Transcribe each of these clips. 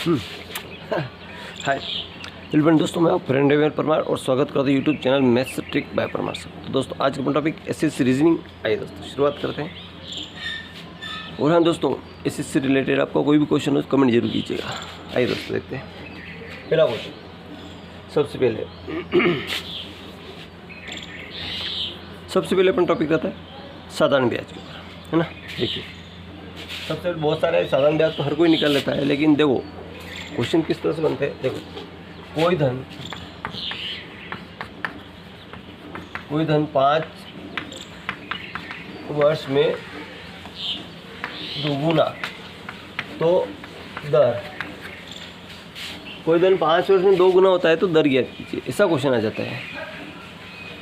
Hi hello दोस्तों, मैं friend रेवेल Parmar और स्वागत करता हूँ YouTube channel maths trick bye Parmar से। तो दोस्तों आज का टॉपिक एसएससी रीजनिंग। आइए दोस्तों शुरुआत करते हैं। और हाँ दोस्तों, एसएससी से रिलेटेड आपका कोई भी क्वेश्चन हो तो कमेंट जरूर कीजिएगा। आइए दोस्तों देखते हैं पहला क्वेश्चन। सबसे पहले अपन टॉपिक रहता है साधारण ब्याज के ऊपर, है ना। देखिए सबसे बहुत सारे साधारण ब्याज तो हर कोई निकाल लेता है, लेकिन देखो क्वेश्चन किस तरह से बनते हैं। देखो कोई धन 5 वर्ष में दोगुना तो दर, कोई धन 5 वर्ष में 2 गुना होता है तो दर ज्ञात कीजिए। ऐसा क्वेश्चन आ जाता है।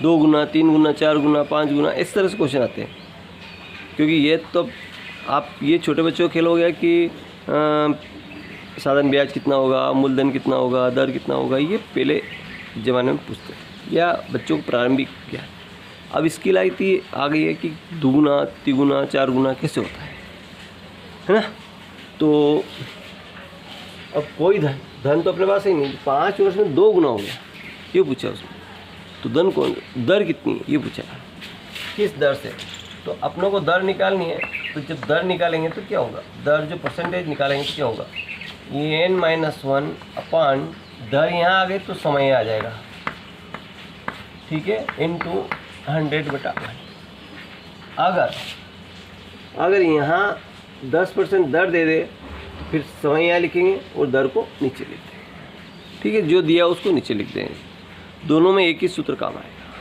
2 गुना, 3 गुना, 4 गुना, 5 गुना, इस तरह से क्वेश्चन आते हैं। क्योंकि ये तो आप ये छोटे बच्चों का खेल हो गया कि साधारण ब्याज कितना होगा, मूलधन कितना होगा, दर कितना होगा, ये पहले ज़माने में पूछते हैं या बच्चों को प्रारंभिक ज्ञान। अब इसकी लायक आ गई है कि 2 गुना, 3 गुना, 4 गुना कैसे होता है ना। तो अब कोई धन तो अपने पास ही नहीं, 5 वर्ष में 2 गुना हो गया ये पूछा उसने। तो दर कितनी है ये पूछा, किस दर से। तो अपनों को दर निकालनी है। तो जब दर निकालेंगे तो क्या होगा, दर जो परसेंटेज निकालेंगे तो क्या होगा, ये n-1 अपान दर यहाँ आ गई तो समय आ जाएगा, ठीक है, इंटू 100/1। अगर यहाँ 10% दर दे दे फिर समय यहाँ लिखेंगे और दर को नीचे लिख देंगे, ठीक है। जो दिया उसको नीचे लिख देंगे, दोनों में एक ही सूत्र काम आएगा,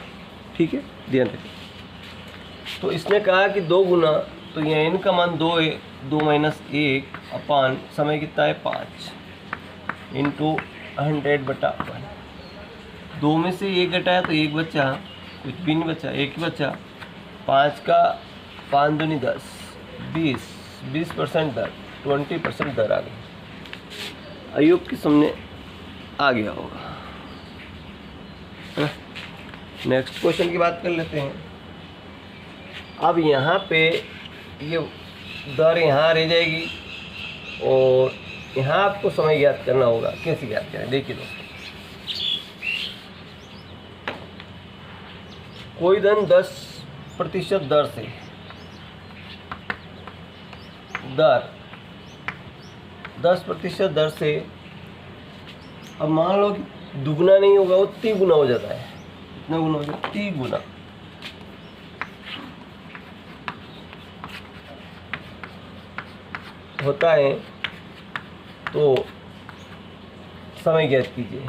ठीक है, ध्यान रखें। तो इसने कहा कि 2 गुना, तो यहाँ n का मान 2 है, 2 - 1 अपान समय कितना है 5 इंटू 100/1। 2 में से 1 घटाया तो 1 बचा, कुछ भी नहीं बचा, 1 ही बचा। 5 का 5 दूनी 10, 20% दर, 20% दर आ गई। अयुब के सामने आ गया होगा। नेक्स्ट क्वेश्चन की बात कर लेते हैं। अब यहाँ पे ये दर यहाँ रह जाएगी और यहाँ आपको समय ज्ञात करना होगा। कैसे ज्ञात करें, देखिए दोस्तों, कोई धन 10% दर से, दर 10% दर से, अब मान लो कि दुगुना नहीं होगा, वो 3 गुना हो जाता है। कितना गुना हो जाता है, 3 गुना। होता है तो समय ज्ञात कीजिए।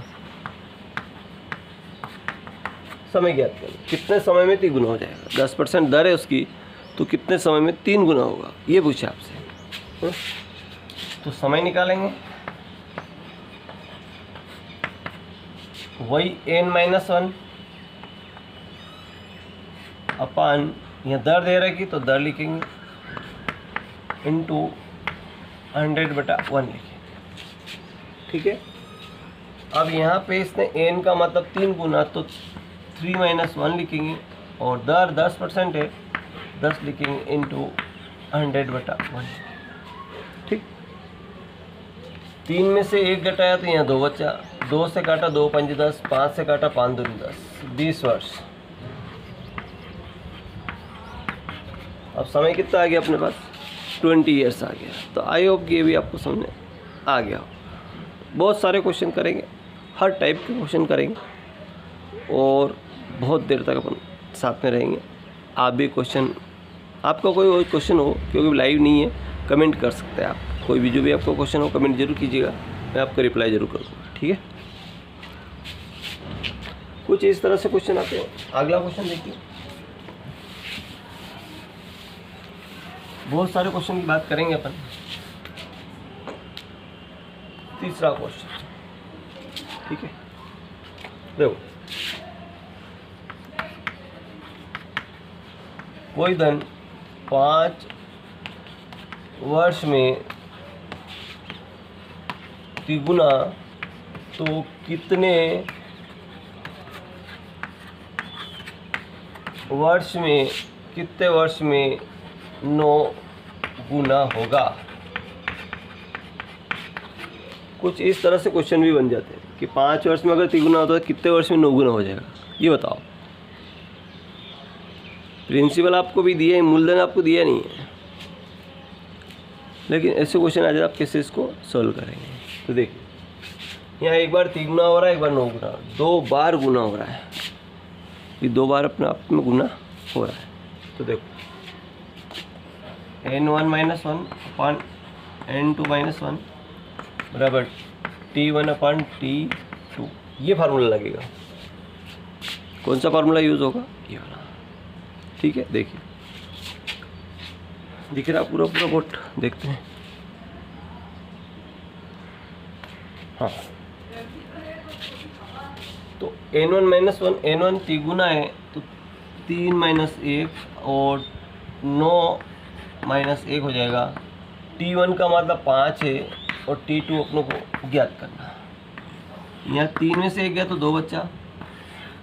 समय ज्ञात करें, कितने समय में 3 गुना हो जाएगा। 10% दर है उसकी, तो कितने समय में 3 गुना होगा ये पूछा आपसे। तो समय निकालेंगे, वही n-1 अपान, यहाँ दर दे रहा है कि तो दर लिखेंगे इंटू 100/1 लिखें, ठीक है। अब यहाँ पे इसने n का मतलब 3 गुना, तो 3 - 1 लिखेंगे और दर 10% है, 10 लिखेंगे इंटू 100/1, ठीक। 3 में से 1 घटाया तो यहाँ 2 बचा, 2 से काटा 2 × 5 = 10, 5 से काटा 5 दूनी 10, 20 वर्ष। अब समय कितना आ गया अपने पास, 20 ईयर्स आ गया। तो आई होप कि ये भी आपको समझ आ गया हो। बहुत सारे क्वेश्चन करेंगे, हर टाइप के क्वेश्चन करेंगे और बहुत देर तक अपन साथ में रहेंगे। आप भी क्वेश्चन, आपका कोई और क्वेश्चन हो, क्योंकि लाइव नहीं है, कमेंट कर सकते हैं आप। कोई भी जो भी आपका क्वेश्चन हो कमेंट जरूर कीजिएगा, मैं आपका रिप्लाई ज़रूर करूँगा, ठीक है। कुछ इस तरह से क्वेश्चन आते हैं। अगला क्वेश्चन देखिए, बहुत सारे क्वेश्चन की बात करेंगे अपन। तीसरा क्वेश्चन, ठीक है, देखो कोई धन 5 वर्ष में 3 गुना तो कितने वर्ष में 9 गुना होगा। कुछ इस तरह से क्वेश्चन भी बन जाते हैं कि 5 वर्ष में अगर 3 गुना होता है कितने वर्ष में 9 गुना हो जाएगा, ये बताओ। प्रिंसिपल आपको भी दिया है, मूलधन आपको दिया नहीं है, लेकिन ऐसे क्वेश्चन आ जाए आप कैसे इसको सॉल्व करेंगे। तो देखिए यहाँ एक बार 3 गुना हो रहा है, एक बार 9 गुना, 2 बार गुना हो रहा है, ये 2 बार अपने आप में गुना हो रहा है। तो देखो n1 - 1 अपान n2 - 1 बराबर t1 अपान t2, ये फार्मूला लगेगा। कौन सा फार्मूला यूज़ होगा, ये वाला। ठीक है, देखिए दिख रहा पूरा पूरा बोर्ड, देखते हैं। हाँ, तो n1 - 1, n1 3 है तो 3 - 1 और 9 - 1 हो जाएगा। t1 का मतलब 5 है और t2 अपनों को ज्ञात करना। यहाँ 3 में से 1 गया तो 2 बचा,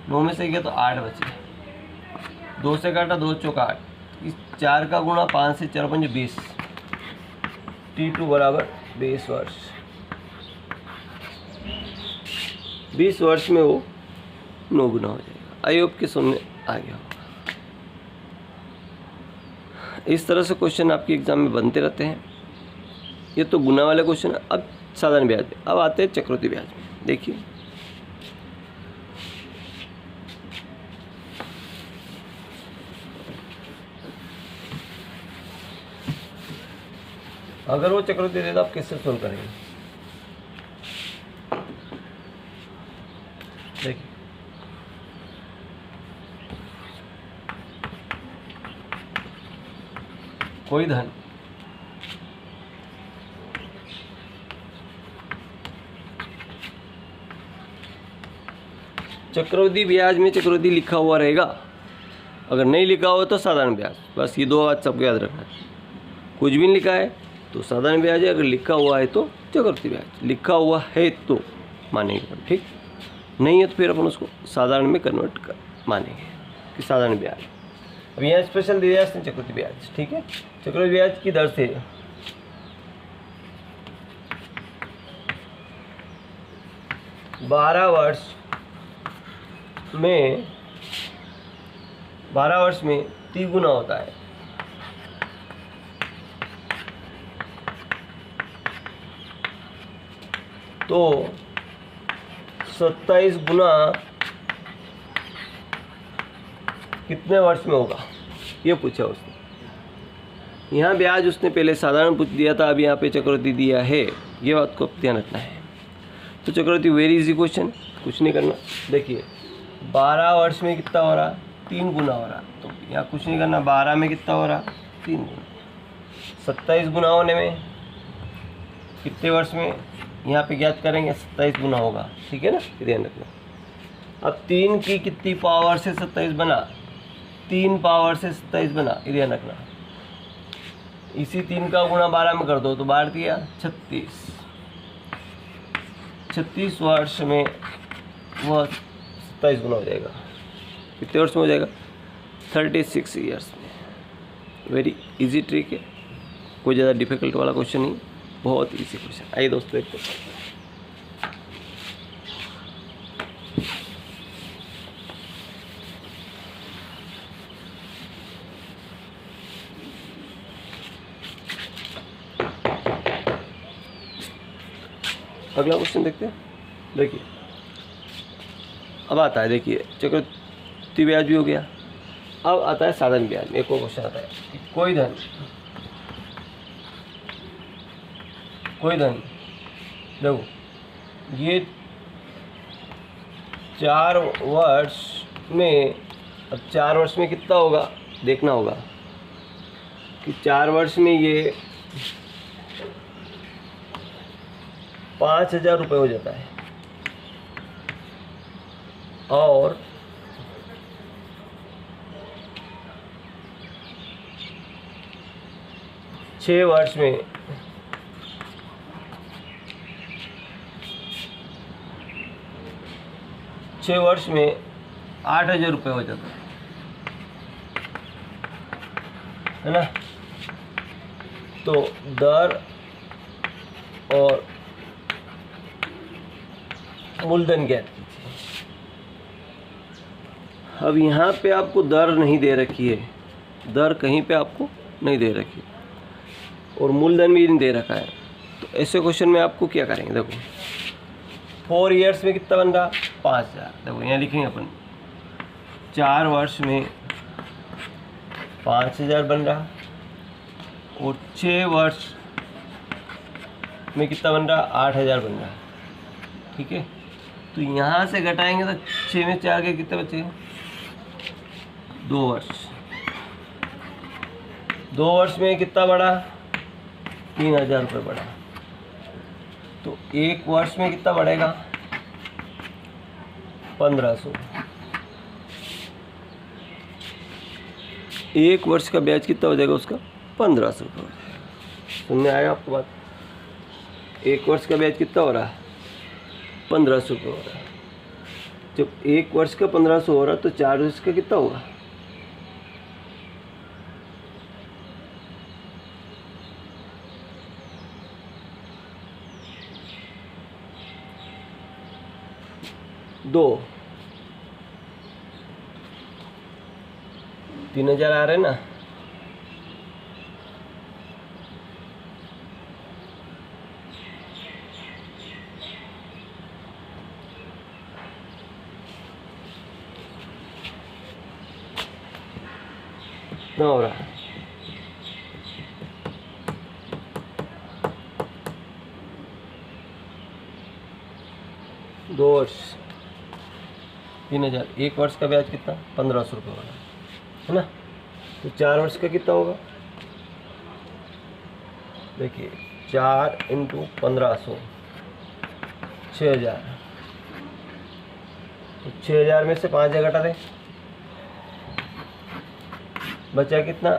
9 में से 1 गया तो 8 बचे, 2 से काटा 2 चौका 8, इस 4 का गुणा 5 से 4 5 20, t2 बराबर 20 वर्ष। 20 वर्ष में वो 9 गुना हो जाएगा। आई होप के सामने आ गया होगा। इस तरह से क्वेश्चन आपके एग्जाम में बनते रहते हैं। ये तो गुना वाले क्वेश्चन। अब साधारण ब्याज में, अब आते हैं चक्रवृद्धि ब्याज में। देखिए अगर वो चक्रवृद्धि दे तो आप किससे सोल्व करेंगे। देखिए कोई धन चक्रवृद्धि ब्याज में चक्रवृद्धि लिखा हुआ रहेगा, अगर नहीं लिखा हुआ तो साधारण ब्याज। बस ये 2 बात सबको याद रखना है। कुछ भी नहीं लिखा है तो साधारण ब्याज है, अगर लिखा हुआ है तो चक्रवृद्धि ब्याज। लिखा हुआ है तो मानेंगे, ठीक नहीं है तो फिर अपन उसको साधारण में कन्वर्ट कर मानेंगे कि साधारण ब्याज। अब यहाँ स्पेशल दिया है चक्रवृद्धि ब्याज। ठीक है, चक्रवृद्धि ब्याज की दर से 12 वर्ष में 3 गुना होता है। तो 27 गुना कितने वर्ष में होगा, ये पूछा उसने। यहाँ ब्याज उसने पहले साधारण पूछ दिया था, अब यहाँ पे चक्रवृद्धि दिया है, ये बात को ध्यान रखना है। तो चक्रवृद्धि वेरी इजी क्वेश्चन, कुछ नहीं करना। देखिए 12 वर्ष में कितना हो रहा, 3 गुना हो रहा, तो यहाँ कुछ नहीं करना। 12 में कितना हो रहा, 3 गुना। 27 गुना होने में कितने वर्ष में, यहाँ पे ज्ञात करेंगे, 27 गुना होगा। ठीक है ना, ध्यान रखना। अब 3 की कितनी पावर से 27 बना, 3 पावर से 27 बना, ये ध्यान रखना। इसी 3 का गुणा 12 में कर दो तो 12 दिया 36। 36 वर्ष में वह 27 गुना हो जाएगा। कितने वर्ष में हो जाएगा, 36 ईयर्स में। वेरी इजी ट्रिक है, कोई ज़्यादा डिफिकल्ट वाला क्वेश्चन नहीं, बहुत इजी क्वेश्चन। आइए दोस्तों देखते हैं। अगला क्वेश्चन देखते हैं। देखिए अब आता है, देखिए चक्रवृद्धि ब्याज भी हो गया, अब आता है साधारण ब्याज में। एक और क्वेश्चन आता है कि कोई धन देखो ये 4 वर्ष में, अब 4 वर्ष में कितना होगा देखना होगा कि 4 वर्ष में ये 5,000 रुपये हो जाता है, और 6 वर्ष में 8,000 रुपये हो जाता है ना। तो दर और मूलधन ज्ञात कीजिए। अब यहाँ पे आपको दर नहीं दे रखी है, दर कहीं पे आपको नहीं दे रखी और मूलधन भी नहीं दे रखा है, तो ऐसे क्वेश्चन में आपको क्या करेंगे? देखो 4 ईयर्स में कितना बन रहा? 5000। देखो यहाँ लिखेंगे अपन 4 वर्ष में 5000 बन रहा और 6 वर्ष में कितना बन रहा? 8000 बन रहा। ठीक है, तो यहाँ से घटाएंगे तो 6 में 4 के कितने बचे? 2 वर्ष। 2 वर्ष में कितना बढ़ा? 3000 रुपये बढ़ा। तो 1 वर्ष में कितना बढ़ेगा? 1500। 1 वर्ष का ब्याज कितना हो जाएगा उसका? 1500 रुपये हो जाएगा। सुनने आया आपको बात? 1 वर्ष का ब्याज कितना हो रहा है? 1500 रुपये हो रहा है। जब 1 वर्ष का 1500 हो रहा है तो 4 वर्ष का कितना होगा? 2। 3000 आ रहे ना? कितना हो रहा है? 2 वर्ष 3000। 1 वर्ष का ब्याज कितना? 1500 रुपये हो रहा है ना? तो 4 वर्ष का कितना होगा? देखिए 4 × 1500 6000। तो 6000 में से 5000 घटा दें, बचा कितना?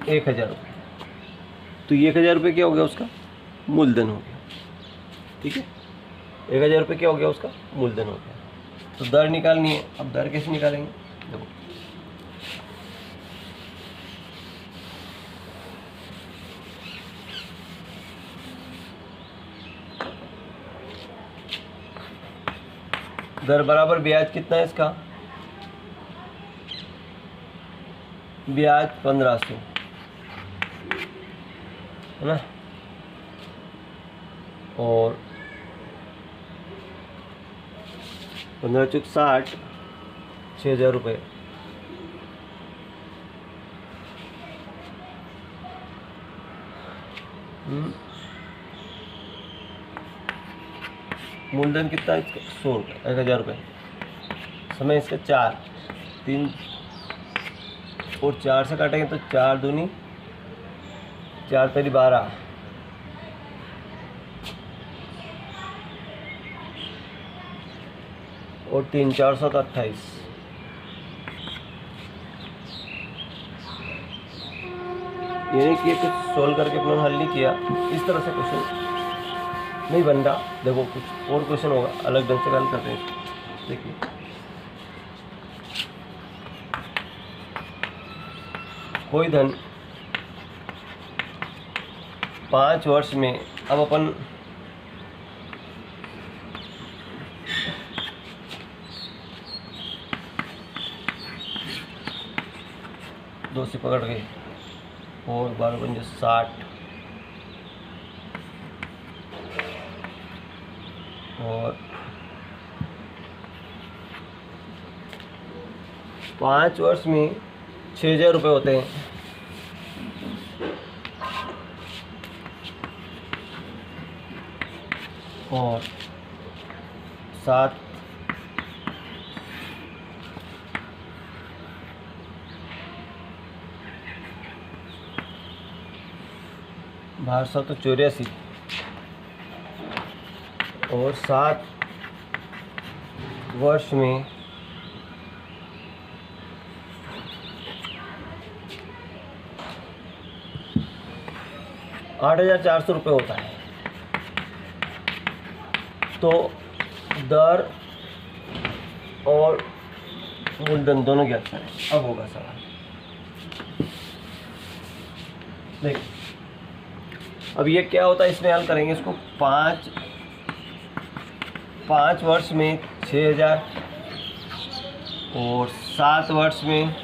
1000 रुपये। तो ये 1000 रुपये क्या हो गया? उसका मूलधन हो गया। ठीक है, 1000 रुपये क्या हो गया? उसका मूलधन हो गया। तो दर निकालनी है। अब दर कैसे निकालेंगे? देखो दर बराबर ब्याज कितना है इसका? ब्याज 1500 है ना? और 15 × 60 6000 रुपये। मूलधन कितना है इसका? 100 रुपये, 1000 रुपये। समय इसका 4 3 और 4 से काटेंगे तो 4 दूनी 4 तेरी 12 और 3 4 7 28। यानी कि कुछ सोल्व करके अपने हल नहीं किया, इस तरह से क्वेश्चन नहीं बन रहा। देखो कुछ और क्वेश्चन होगा, अलग ढंग से हल करते हैं। देखिए कोई धन 5 वर्ष में, अब अपन दो से पकड़ गए और 12 पंजे 60 और 5 वर्ष में 6000 रुपये होते हैं। और 7 बाहर 784 और 7 वर्ष में 8400 रुपये होता है। तो दर और मूलधन दोनों ज्ञात करें। अब होगा सवाल। देखिए अब ये क्या होता है, इसमें हल करेंगे इसको। 5 5 वर्ष में 6,000 और 7 वर्ष में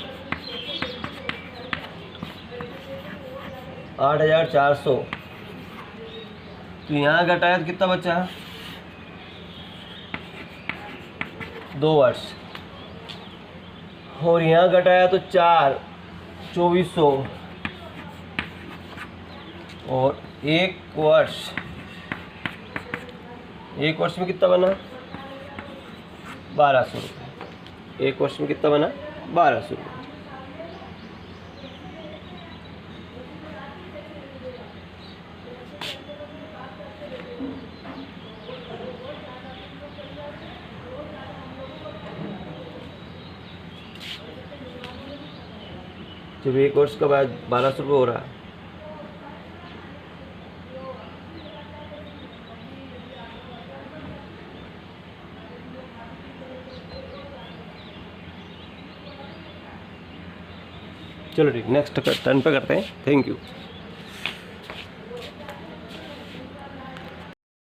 8,400। तो यहाँ घटाया तो कितना बचा? 2 वर्ष। और यहाँ घटाया तो 4, 2,400 और 1 वर्ष। 1 वर्ष में कितना बना? 1,200 रुपये। 1 वर्ष में कितना बना? 1,200 रुपये। जब 1 वर्ष का बाद 1,200 रुपये हो रहा है, चलो ठीक, नेक्स्ट टर्न पे करते हैं। Thank you.